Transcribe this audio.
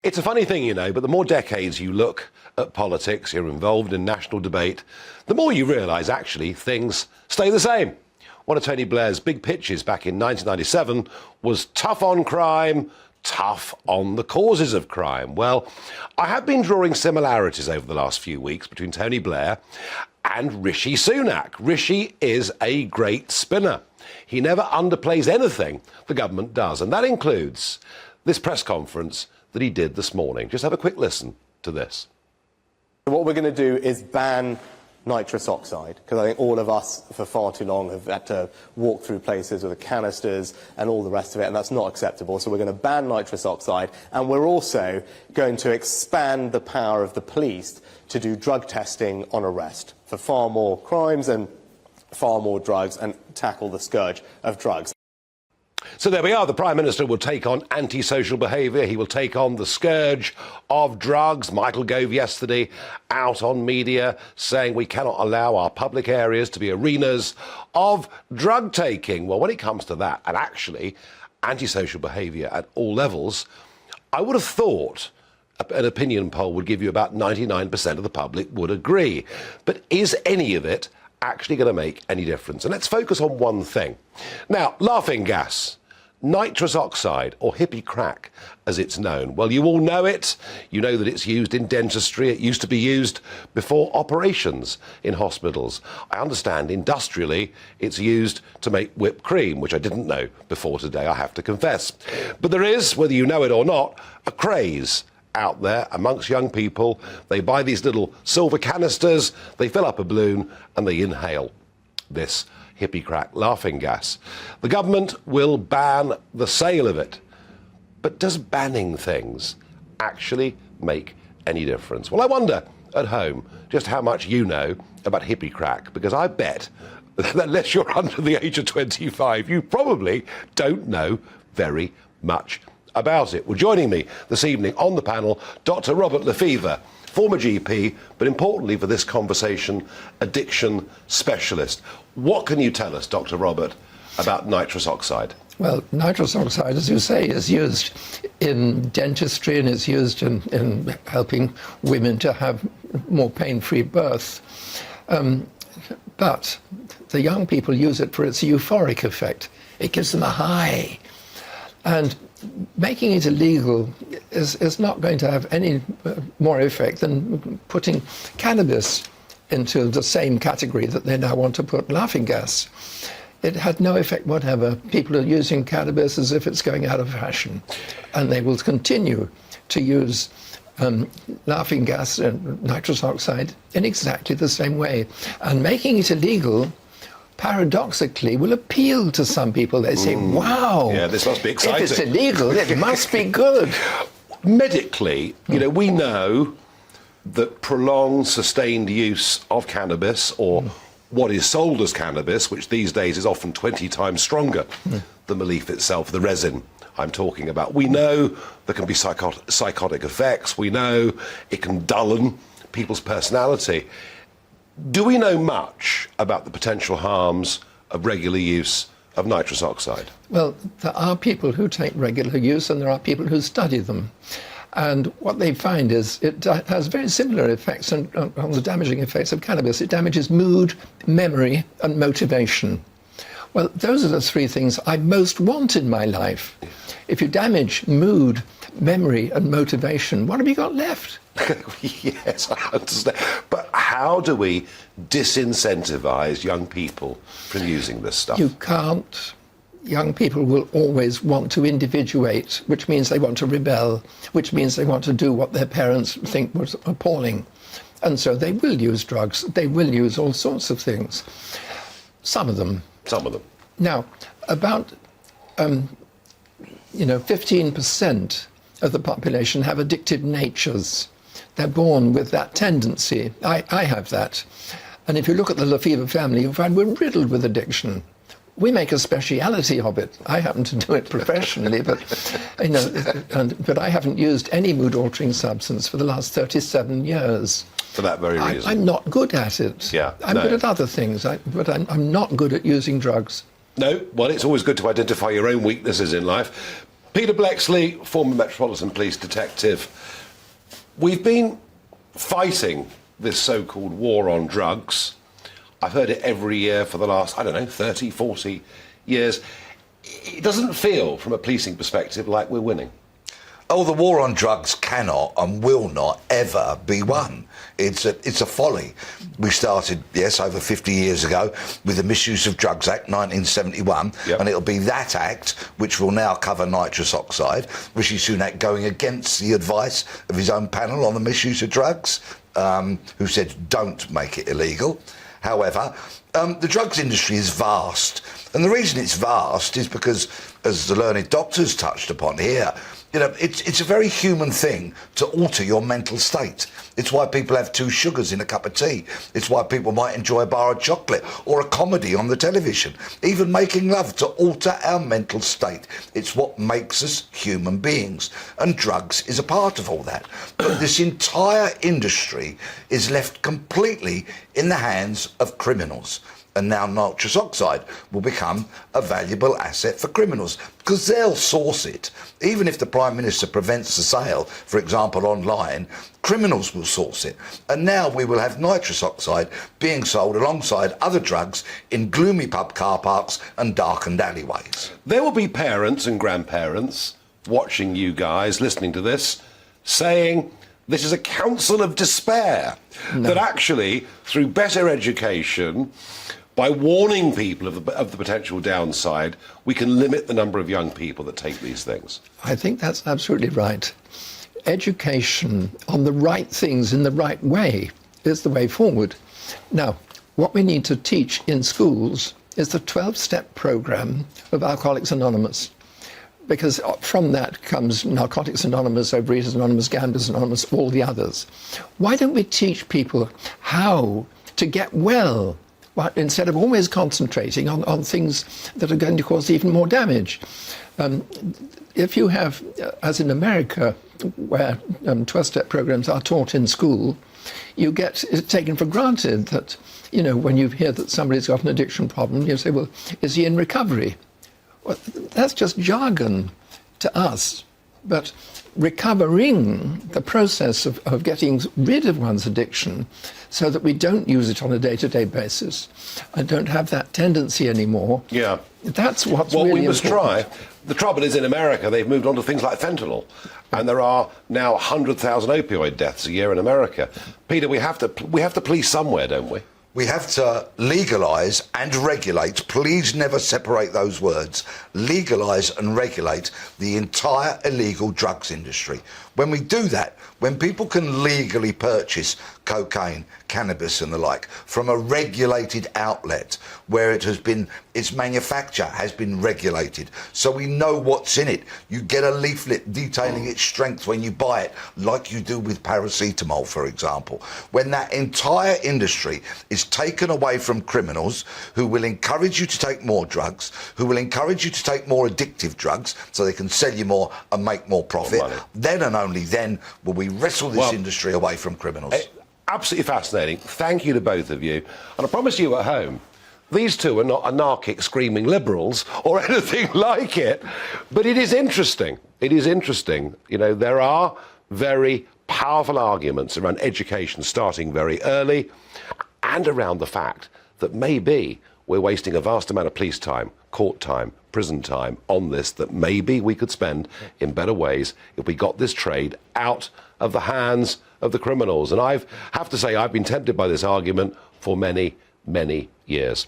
It's a funny thing, you know, but the more decades you look at politics, you're involved in national debate, the more you realise, actually, things stay the same. One of Tony Blair's big pitches back in 1997 was tough on crime, tough on the causes of crime. Well, I have been drawing similarities over the last few weeks between Tony Blair and Rishi Sunak. Rishi is a great spinner. He never underplays anything the government does, and that includes this press conference that he did this morning. Just have a quick listen to this. What we're going to do is ban nitrous oxide, because I think all of us for far too long have had to walk through places with the canisters and all the rest of it, and that's not acceptable. So we're going to ban nitrous oxide, and we're also going to expand the power of the police to do drug testing on arrest for far more crimes and far more drugs, and tackle the scourge of drugs. So there we are. The Prime Minister will take on antisocial behaviour. He will take on the scourge of drugs. Michael Gove yesterday out on media saying we cannot allow our public areas to be arenas of drug taking. Well, when it comes to that, and actually antisocial behaviour at all levels, I would have thought an opinion poll would give you about 99% of the public would agree. But is any of it actually going to make any difference? And let's focus on one thing. Now, laughing gas, nitrous oxide, or hippie crack as it's known. Well, you all know it. You know that it's used in dentistry. It used to be used before operations in hospitals. I understand industrially it's used to make whipped cream, which I didn't know before today, I have to confess. But there is, whether you know it or not, a craze out there amongst young people. They buy these little silver canisters, they fill up a balloon and they inhale this hippie crack laughing gas. The government will ban the sale of it. But does banning things actually make any difference? Well, I wonder at home just how much you know about hippie crack, because I bet that unless you're under the age of 25, you probably don't know very much about it. Well, joining me this evening on the panel, Dr Robert Lefever, former GP, but importantly for this conversation, addiction specialist. What can you tell us, Dr Robert, about nitrous oxide? Well, nitrous oxide, as you say, is used in dentistry and is used in helping women to have more pain-free birth. But the young people use it for its euphoric effect. It gives them a high. And making it illegal is not going to have any more effect than putting cannabis into the same category that they now want to put laughing gas. It had no effect whatever. People are using cannabis as if it's going out of fashion, and they will continue to use laughing gas and nitrous oxide in exactly the same way. And making it illegal, paradoxically, will appeal to some people. They say, wow, yeah, this must be exciting. If it's illegal, it must be good. Medically, you know, we know that prolonged, sustained use of cannabis, or what is sold as cannabis, which these days is often 20 times stronger than the leaf itself, the resin I'm talking about. We know there can be psychotic effects. We know it can dullen people's personality. Do we know much about the potential harms of regular use of nitrous oxide? Well, there are people who take regular use and there are people who study them. And what they find is it has very similar effects on the damaging effects of cannabis. It damages mood, memory, and motivation. Well, those are the three things I most want in my life. If you damage mood, memory, and motivation, what have you got left? Yes, I understand. But how do we disincentivize young people from using this stuff? You can't. Young people will always want to individuate, which means they want to rebel, which means they want to do what their parents think was appalling. And so they will use drugs. They will use all sorts of things. Some of them. Some of them. Now, about 15% of the population have addictive natures. They're born with that tendency. I have that. And if you look at the Lefever family, you'll find we're riddled with addiction. We make a speciality of it. I happen to do it professionally, but but I haven't used any mood-altering substance for the last 37 years. For that very reason. I'm not good at it. Yeah, I'm good at other things, but I'm not good at using drugs. No, well, it's always good to identify your own weaknesses in life. Peter Blexley, former Metropolitan Police detective. We've been fighting this so-called war on drugs. I've heard it every year for the last, 30, 40 years. It doesn't feel, from a policing perspective, like we're winning. Oh, the war on drugs cannot and will not ever be won. It's a folly. We started, yes, over 50 years ago with the Misuse of Drugs Act 1971, and it'll be that act which will now cover nitrous oxide. Rishi Sunak going against the advice of his own panel on the misuse of drugs, who said don't make it illegal. However, the drugs industry is vast, and the reason it's vast is because, as the learned doctors touched upon here, it's a very human thing to alter your mental state. It's why people have 2 sugars in a cup of tea. It's why people might enjoy a bar of chocolate or a comedy on the television. Even making love, to alter our mental state. It's what makes us human beings. And drugs is a part of all that. But this entire industry is left completely in the hands of criminals. And now nitrous oxide will become a valuable asset for criminals because they'll source it. Even if the Prime Minister prevents the sale, for example, online, criminals will source it. And now we will have nitrous oxide being sold alongside other drugs in gloomy pub car parks and darkened alleyways. There will be parents and grandparents watching you guys, listening to this, saying this is a counsel of despair. No. That actually, through better education, by warning people of the potential downside, we can limit the number of young people that take these things. I think that's absolutely right. Education on the right things in the right way is the way forward. Now, what we need to teach in schools is the 12-step program of Alcoholics Anonymous, because from that comes Narcotics Anonymous, Overeaters Anonymous, Gamblers Anonymous, all the others. Why don't we teach people how to get well, instead of always concentrating on things that are going to cause even more damage? If you have, as in America, where 12-step programs are taught in school, you get it taken for granted that, when you hear that somebody's got an addiction problem, you say, well, is he in recovery? Well, that's just jargon to us. But recovering, the process of getting rid of one's addiction so that we don't use it on a day-to-day basis and don't have that tendency anymore. Yeah. That's what's well, really we must important. try. The trouble is, in America, they've moved on to things like fentanyl. And there are now 100,000 opioid deaths a year in America. Peter, we have to police somewhere, don't we? We have to legalise and regulate. Please never separate those words. Legalise and regulate the entire illegal drugs industry. When we do that, when people can legally purchase cocaine, cannabis and the like from a regulated outlet where its manufacture has been regulated, so we know what's in it. You get a leaflet detailing its strength when you buy it, like you do with paracetamol, for example. When that entire industry is taken away from criminals who will encourage you to take more drugs, who will encourage you to take more addictive drugs so they can sell you more and make more profit, then and only then will we wrestle this industry away from criminals. Absolutely fascinating. Thank you to both of you. And I promise you at home, these two are not anarchic screaming liberals or anything like it, but it is interesting. It is interesting. There are very powerful arguments around education starting very early and around the fact that maybe we're wasting a vast amount of police time, court time, prison time on this that maybe we could spend in better ways if we got this trade out of the hands of the criminals. And I have to say, I've been tempted by this argument for many, many years.